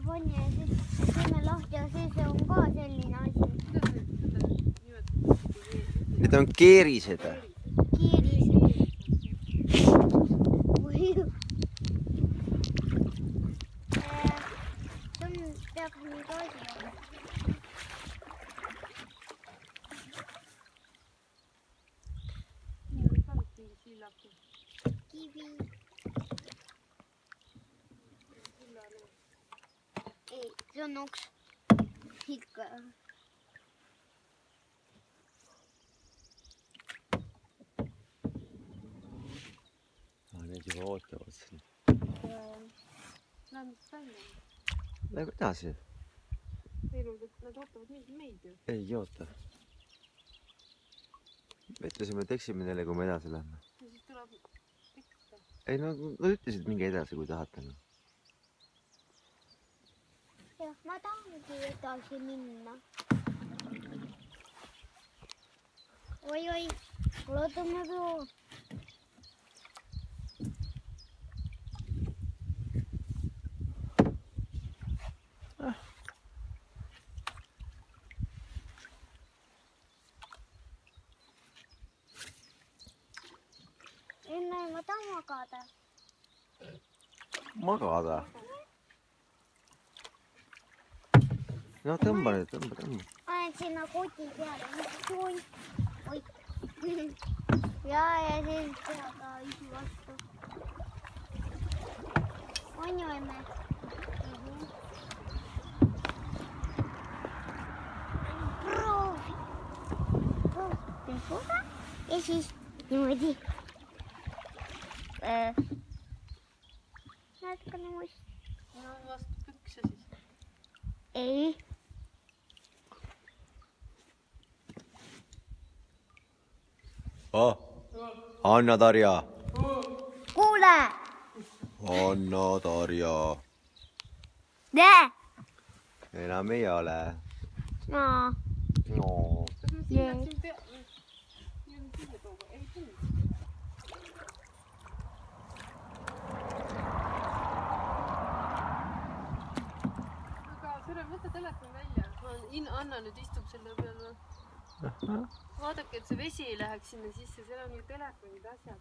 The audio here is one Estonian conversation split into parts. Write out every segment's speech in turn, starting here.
telefoni ja siis teeme lahti ja siis on ka selline asi. Need on keerised. Keerised. Peaks nüüd asi olema. Kivi. Ei, see on üks ikka. Need juba ootavad siin. Lähme siis välja. Lähme edasi. Nad ootavad meid ju. Ei oota. Me ütlesime, et eksime neile, kui me edasi lähme. Ja siis tuleb teksta. Ei, nad ütlesid minge edasi, kui tahate. Jah, ma tahangi edasi minna. Oi, loodame too. Enne ma tahan magada. Magada? No tõmba nüüd, tõmba. Panen sinna koti peale. Oi. Ja siis peaga isi vastu. On ju emme? Proovi. Suuda. Ja siis niimoodi. Natukene must. No vastu pükse siis. Ei. Anna-Tarja. Kuule. Anna-Tarja. Näe. Enam ei ole. No. Kas me siin läksin pea... Jõudnud siia tuua? Ei tuu. Aga Sõre, võta telefon välja. Anna nüüd istub selle peal. Vaadake, et see vesi ei läheks sinna sisse. Seal on ju telefonid asjad.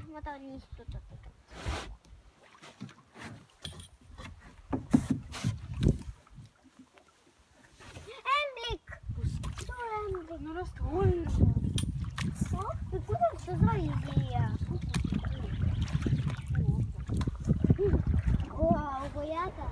Ma tahan istuda. Ämblik! Suur ämblik. No las ta olla. Kuidas ta sai siia? Vau, kui äge.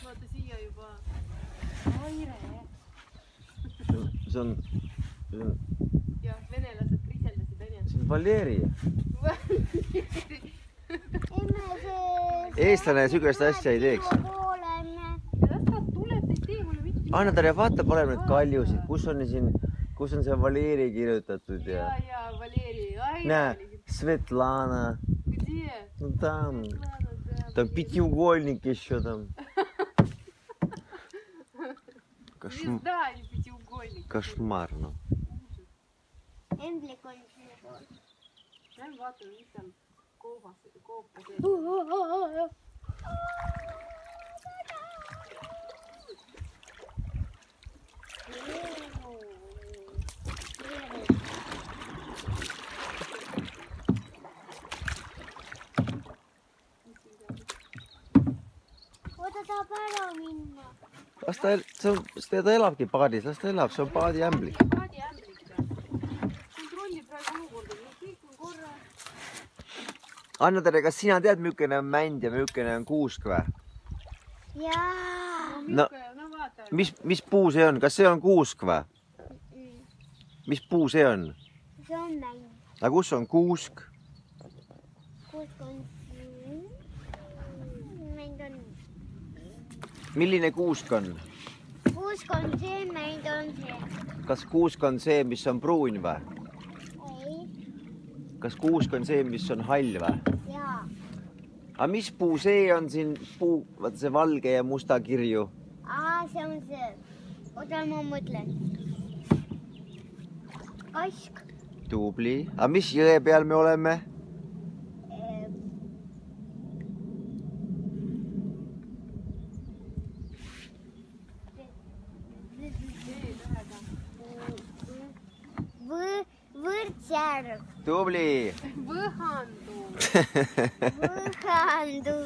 Vaata siia juba. Aire. See on... Ja venelased kriseldasid onju. See on Valeri. Emme see... Eestlane sügest asja ei teeks. Las ta tuleb, ei tee mulle mitte. Anna-Tarja, vaata parem need kaljusid. Kus on see Valeri kirjutatud ja... Ja, Valeri. Näe, Svetlana. Где? No tam. Там пятиугольник еще там. Звезда, не пятиугольник. Кошмарно. Emblik on sinna pool. Lähme vaatame, mis seal koopas sees. Oota, tahab ära minna. Las ta elabki paadis, las ta elab, see on paadi ämblik. Paadi ämblik. Kontrolli praegu olukorda, kõik on korras. Anna-Tarja, kas sina tead, milline on mänd ja milline on kuusk või? Jaa. No vaata. Mis puu see on? Kas see on kuusk või? Mis puu see on? See on mänd. Aga kus on kuusk? Kuusk on siin. Mänd on... Milline kuusk on? Kuusk on see, mänd on see. Kas kuusk on see, mis on pruun või? Ei. Kas kuusk on see, mis on hall või? Jaa. aga mis puu see on siin? Puu, vaata see valge ja musta kirju. See on see. Oota, ma mõtlen. Kask. Tubli. Aga mis jõe peal me oleme? Võrtsjärv. Tubli. Võhandu. Võhandu.